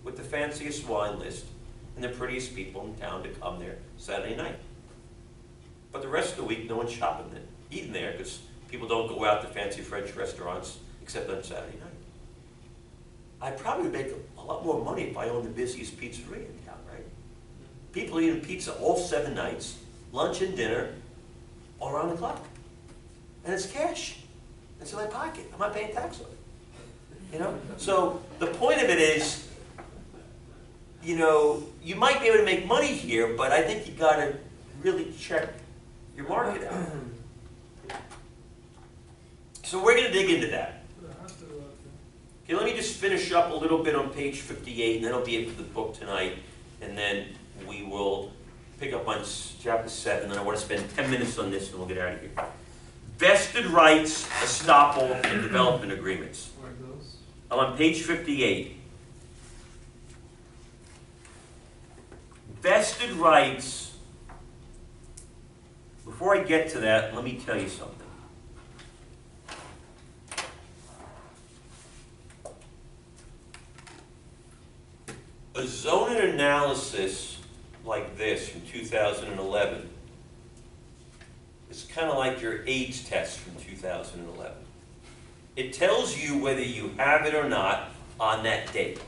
with the fanciest wine list and the prettiest people in town to come there Saturday night. But the rest of the week, no one's shopping there, eating there, because people don't go out to fancy French restaurants except on Saturday night. I'd probably make a lot more money if I owned the busiest pizzeria in town, right? People eating pizza all 7 nights, lunch and dinner, all around the clock. And it's cash. It's in my pocket. I'm not paying tax on it. You know? So the point of it is, you know, you might be able to make money here, but I think you got to really check your market out. So we're going to dig into that. Okay, let me just finish up a little bit on page 58, and then I'll be into the book tonight, and then we will pick up on chapter 7, and I want to spend 10 minutes on this, and we'll get out of here. Vested rights, estoppel, and development agreements. I'm on page 58. Vested rights, before I get to that, let me tell you something. A zoning analysis like this from 2011 is kind of like your AIDS test from 2011. It tells you whether you have it or not on that date.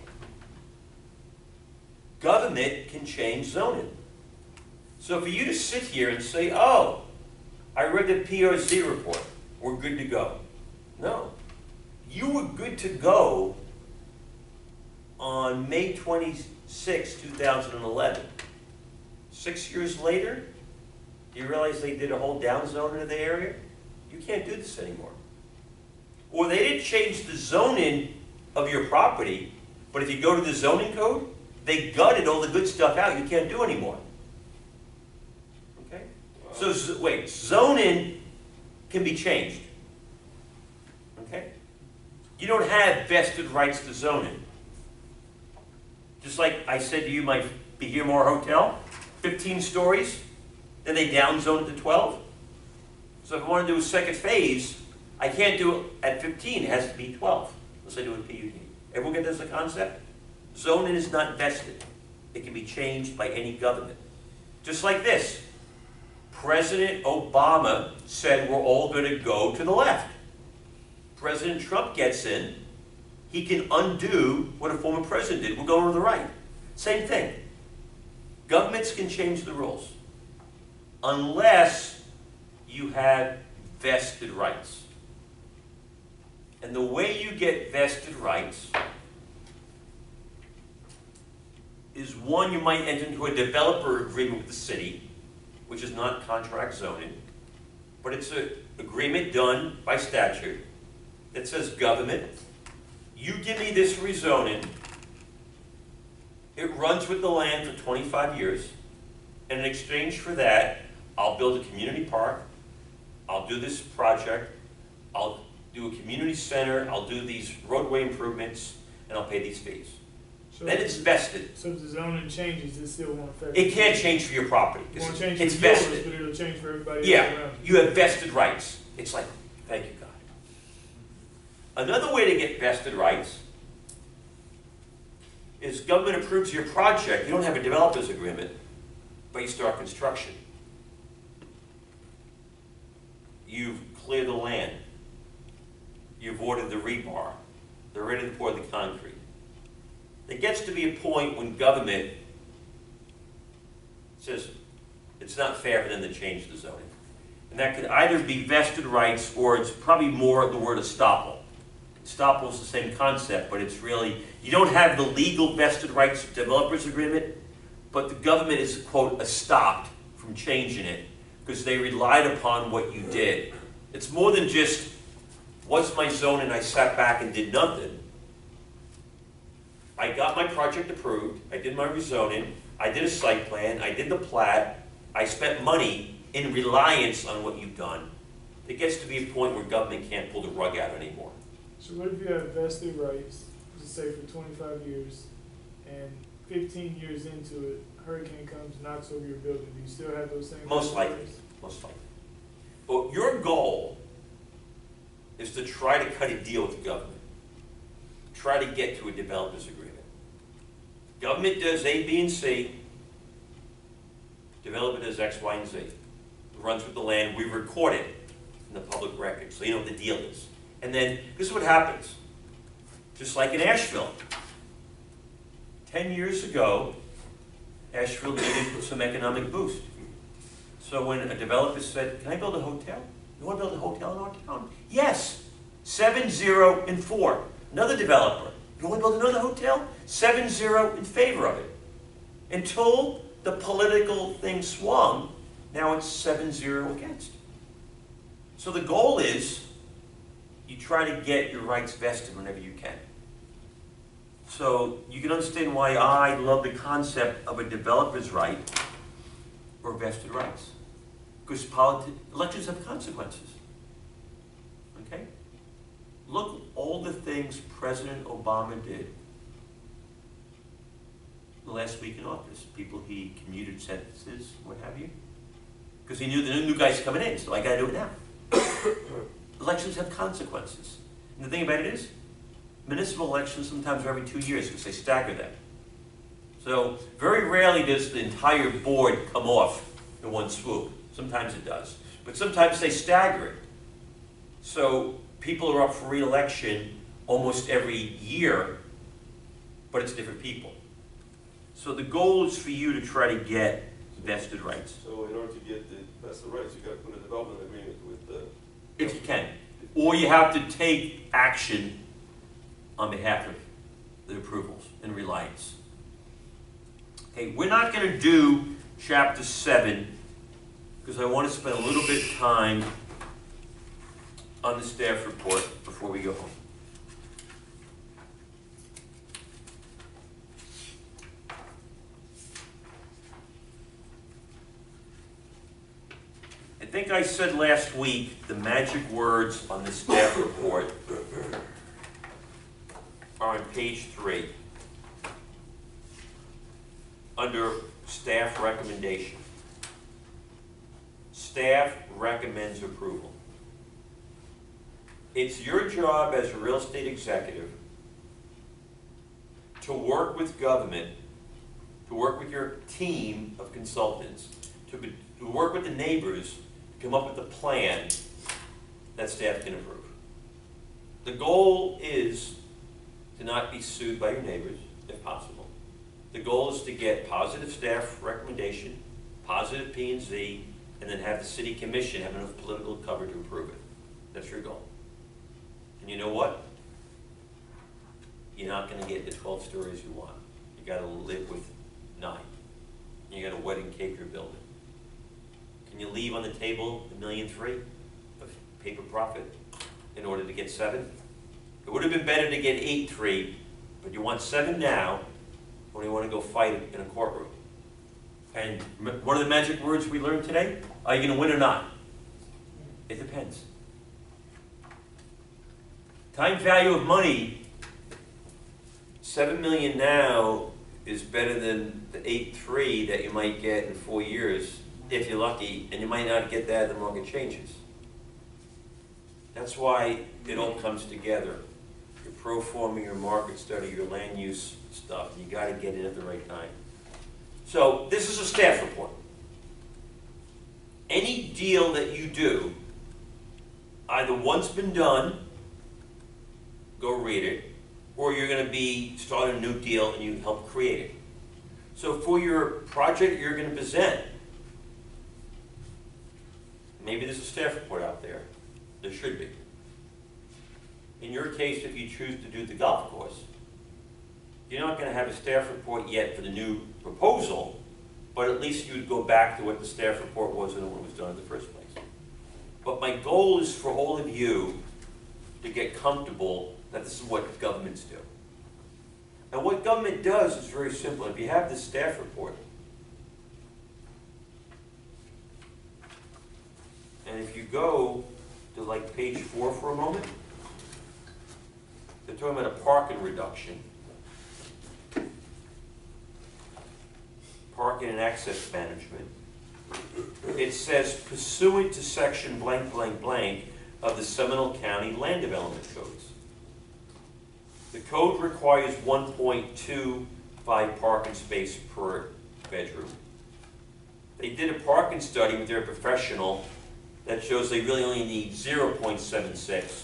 Government can change zoning. So for you to sit here and say, oh, I read the PRZ report, we're good to go. No. You were good to go on May 26, 2011. 6 years later, you realize they did a whole downzoning of the area? You can't do this anymore. Or they didn't change the zoning of your property, but if you go to the zoning code, they gutted all the good stuff out. You can't do anymore. Okay? So wait, zoning can be changed. Okay? You don't have vested rights to zoning. Just like I said to you, my Behemore Hotel, 15 stories, then they downzoned it to 12. So if I want to do a second phase, I can't do it at 15, it has to be 12, unless I do a PUD. Everyone get this, the concept? Zoning is not vested. It can be changed by any government. Just like this. President Obama said we're all going to go to the left. President Trump gets in, he can undo what a former president did. We're going to the right. Same thing. Governments can change the rules unless you have vested rights. And the way you get vested rights is, one, you might enter into a developer agreement with the city, which is not contract zoning, but it's an agreement done by statute that says, government, you give me this rezoning, it runs with the land for 25 years, and in exchange for that, I'll build a community park, I'll do this project, I'll do a community center, I'll do these roadway improvements, and I'll pay these fees. So then it's vested. So if the zoning changes, it still won't affect it. Can't change for your property. It won't change it's for vested. yours, but it'll change for everybody yeah, else around. You have vested rights. It's like, thank you, God. Another way to get vested rights is government approves your project. You don't have a developer's agreement, but you start construction. You've cleared the land. You've ordered the rebar. They're ready to pour the concrete. There gets to be a point when government says it's not fair for them to change the zoning. And that could either be vested rights, or it's probably more the word estoppel. Estoppel is the same concept, but it's really, you don't have the legal vested rights of developers agreement, but the government is, quote, estopped from changing it because they relied upon what you did. It's more than just, what's my zone and I sat back and did nothing. I got my project approved, I did my rezoning, I did a site plan, I did the plat, I spent money in reliance on what you've done. It gets to be a point where government can't pull the rug out anymore. So what if you have vested rights, let's say for 25 years, and 15 years into it, hurricane comes, knocks over your building, do you still have those same Most likely, rights? most likely. But your goal is to try to cut a deal with the government. Try to get to a developer's agreement. Government does A, B, and C. Developer does X, Y, and Z. Runs with the land. We record it in the public record, so you know what the deal is. And then, this is what happens. Just like in Asheville. 10 years ago, Asheville needed some economic boost. So when a developer said, can I build a hotel? You want to build a hotel in our town? Yes. 7-0 and 4. Another developer. You want to build another hotel? 7-0 in favor of it. Until the political thing swung, now it's 7-0 against. So the goal is you try to get your rights vested whenever you can. So you can understand why I love the concept of a developer's right or vested rights. Because elections have consequences. Okay? Look all the things President Obama did the last week in office. People he commuted sentences, what have you. Because he knew the new guy's coming in, so I gotta do it now. Elections have consequences. And the thing about it is, municipal elections sometimes are every 2 years because they stagger them. So very rarely does the entire board come off in one swoop. Sometimes it does. But sometimes they stagger it. So people are up for re-election almost every year, but it's different people. So the goal is for you to try to get vested rights. So in order to get the vested rights, you got to put a development agreement with the... If you can. Or you have to take action on behalf of the approvals and reliance. Okay, we're not going to do chapter 7 because I want to spend a little bit of time on the staff report before we go home. I think I said last week the magic words on the staff report are on page 3 under staff recommendation. Staff recommends approval. It's your job as a real estate executive to work with government, to work with your team of consultants, to work with the neighbors to come up with a plan that staff can approve. The goal is to not be sued by your neighbors, if possible. The goal is to get positive staff recommendation, positive P&Z, and then have the city commission have enough political cover to approve it. That's your goal. And you know what? You're not going to get the 12 stories you want. You got to live with 9. You got a wedding cake you're building. Can you leave on the table $1.3 million of paper profit in order to get 7? It would have been better to get 8.3, but you want 7 now when you want to go fight it in a courtroom. And one of the magic words we learned today, are you going to win or not? It depends. Time value of money, 7 million now is better than the 8.3 that you might get in 4 years, if you're lucky, and you might not get that if the market changes. That's why it all comes together. Your pro forma, your market study, your land use stuff, you got to get it at the right time. So this is a staff report. Any deal that you do, either once been done, go read it, or you're going to be starting a new deal and you help create it. So for your project you're going to present, maybe there's a staff report out there. There should be. In your case, if you choose to do the golf course, you're not going to have a staff report yet for the new proposal, but at least you would go back to what the staff report was and what was done in the first place. But my goal is for all of you to get comfortable that this is what governments do. And what government does is very simple. If you have this staff report, and if you go to like page 4 for a moment, they're talking about a parking reduction. Parking and access management. It says pursuant to section blank blank blank of the Seminole County Land Development Codes. The code requires 1.2 5 parking spaces per bedroom. They did a parking study with their professional that shows they really only need 0.76,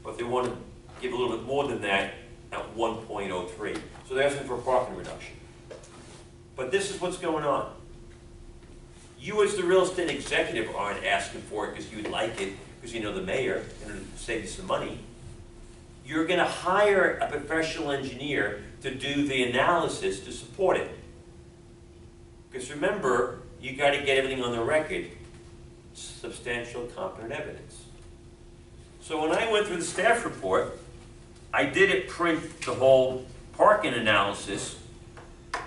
but they want to give a little bit more than that at 1.03. So they're asking for a parking reduction. But this is what's going on. You as the real estate executive aren't asking for it because you'd like it, because you know the mayor, and it'll save you some money. You're going to hire a professional engineer to do the analysis to support it. Because remember, you got to get everything on the record. Substantial competent evidence. So when I went through the staff report, I didn't print the whole parking analysis.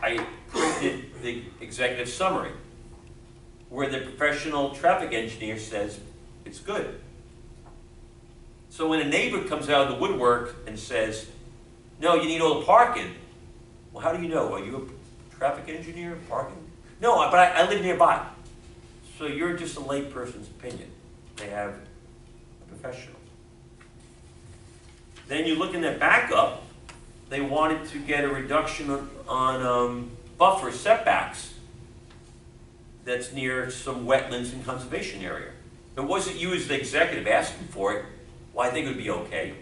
I printed the executive summary, where the professional traffic engineer says it's good. So when a neighbor comes out of the woodwork and says, no, you need all the parking, well, how do you know? Are you a traffic engineer, parking? No, but I live nearby. So you're just a lay person's opinion. They have a professional. Then you look in their backup, they wanted to get a reduction on buffer setbacks that's near some wetlands and conservation area. It wasn't you as the executive asking for it. Well, I think it would be okay.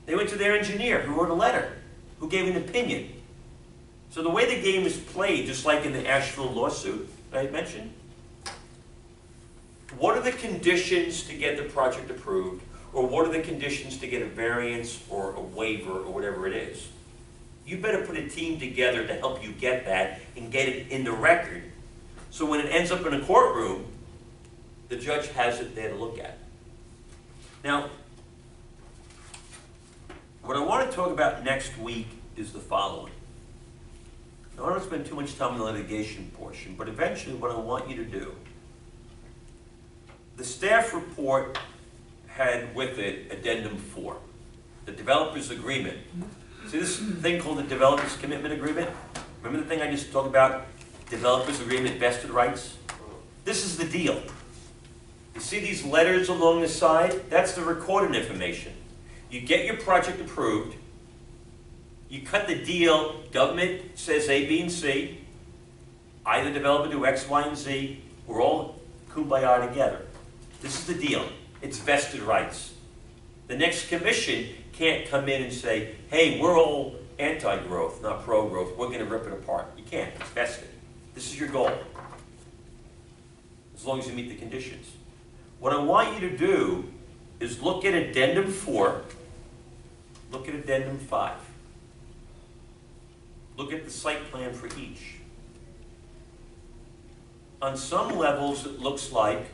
They went to their engineer who wrote a letter, who gave an opinion. So the way the game is played, just like in the Asheville lawsuit that I mentioned, what are the conditions to get the project approved, or what are the conditions to get a variance or a waiver or whatever it is? You better put a team together to help you get that and get it in the record, so when it ends up in a courtroom, the judge has it there to look at. Now, what I want to talk about next week is the following. Now, I don't want to spend too much time on the litigation portion, but eventually what I want you to do, the staff report had with it addendum 4, the developer's agreement. See this thing called the developer's commitment agreement? Remember the thing I just talked about? Developer's agreement, vested rights? This is the deal. You see these letters along the side? That's the recorded information. You get your project approved, you cut the deal, government says A, B, and C, I, the developer, do X, Y, and Z, we're all kumbaya together. This is the deal. It's vested rights. The next commission can't come in and say, hey, we're all anti-growth, not pro-growth, we're going to rip it apart. You can't. It's vested. This is your goal, as long as you meet the conditions. What I want you to do is look at addendum 4, look at addendum 5. Look at the site plan for each. On some levels, it looks like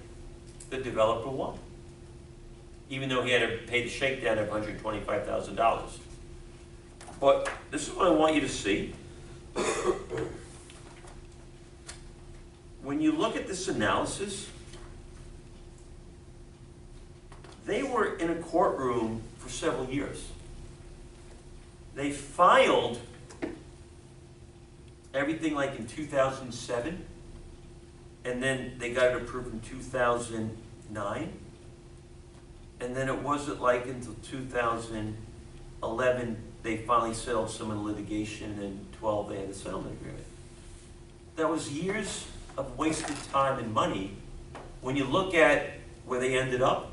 the developer won, even though he had to pay the shakedown of $125,000. But this is what I want you to see. When you look at this analysis, they were in a courtroom for several years. They filed everything like in 2007, and then they got it approved in 2009, and then it wasn't like until 2011 they finally settled some of the litigation, and in 12 they had a settlement agreement. That was years of wasted time and money. When you look at where they ended up,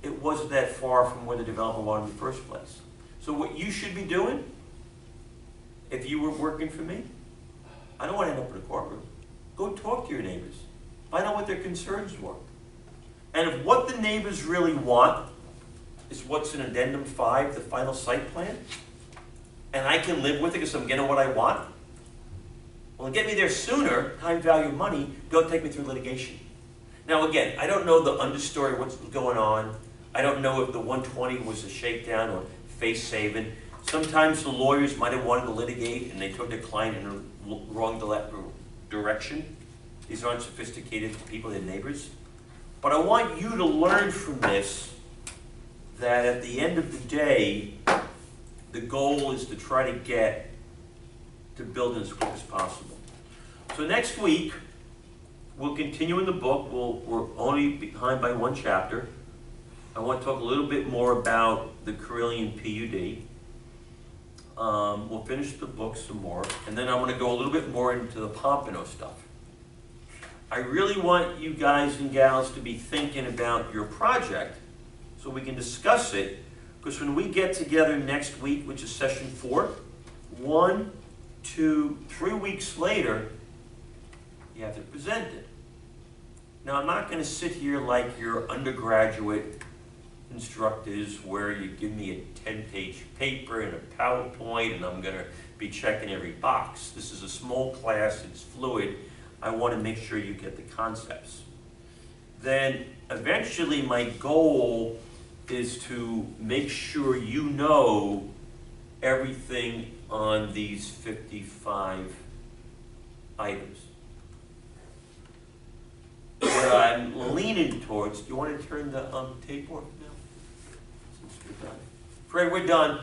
it wasn't that far from where the developer wanted in the first place. So what you should be doing, if you were working for me, I don't want to end up in a courtroom. Go talk to your neighbors. Find out what their concerns were. And if what the neighbors really want is what's in addendum 5, the final site plan, and I can live with it because I'm getting what I want, well, get me there sooner, time, value, money, go take me through litigation. Now again, I don't know the understory of what's going on. I don't know if the 120 was a shakedown or face saving. Sometimes the lawyers might have wanted to litigate and they took their client in a wrong direction. These aren't sophisticated people, they're neighbors. But I want you to learn from this that at the end of the day, the goal is to try to get to build it as quick as possible. So next week, we'll continue in the book. We're only behind by 1 chapter. I want to talk a little bit more about the Carillion PUD. We'll finish the book some more, and then I'm gonna go a little bit more into the Pompano stuff. I really want you guys and gals to be thinking about your project so we can discuss it, because when we get together next week, which is session 4, 1, 2, 3 weeks later, you have to present it. Now, I'm not gonna sit here like your undergraduate instructors where you give me a 10-page paper and a PowerPoint and I'm gonna be checking every box. This is a small class, it's fluid. I wanna make sure you get the concepts. Then eventually my goal is to make sure you know everything on these 55 items. What I'm leaning towards, do you want to turn the tape off now? Since we're done. Fred, we're done.